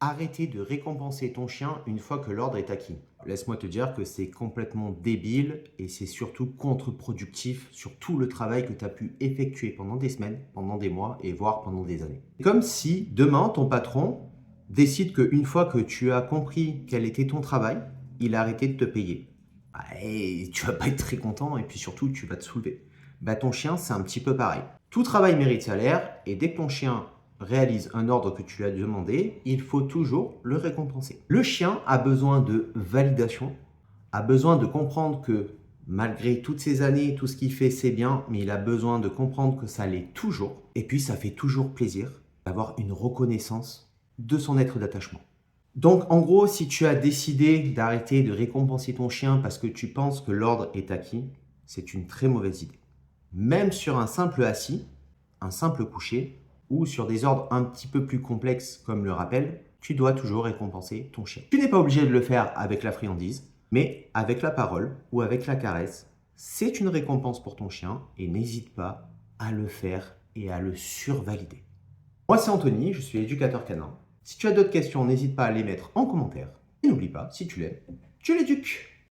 Arrêter de récompenser ton chien une fois que l'ordre est acquis. Laisse-moi te dire que c'est complètement débile et c'est surtout contre-productif sur tout le travail que tu as pu effectuer pendant des semaines, pendant des mois et voire pendant des années. Comme si demain ton patron décide qu'une fois que tu as compris quel était ton travail, il a arrêté de te payer. Et tu vas pas être très content et puis surtout tu vas te soulever. Ton chien c'est un petit peu pareil. Tout travail mérite salaire et dès que ton chien réalise un ordre que tu lui as demandé, il faut toujours le récompenser. Le chien a besoin de validation, a besoin de comprendre que malgré toutes ces années, tout ce qu'il fait, c'est bien, mais il a besoin de comprendre que ça l'est toujours. Et puis, ça fait toujours plaisir d'avoir une reconnaissance de son être d'attachement. Donc, en gros, si tu as décidé d'arrêter de récompenser ton chien parce que tu penses que l'ordre est acquis, c'est une très mauvaise idée. Même sur un simple assis, un simple coucher, ou sur des ordres un petit peu plus complexes comme le rappel, tu dois toujours récompenser ton chien. Tu n'es pas obligé de le faire avec la friandise, mais avec la parole ou avec la caresse, c'est une récompense pour ton chien et n'hésite pas à le faire et à le survalider. Moi c'est Anthony, je suis éducateur canin. Si tu as d'autres questions, n'hésite pas à les mettre en commentaire. Et n'oublie pas, si tu l'aimes, tu l'éduques.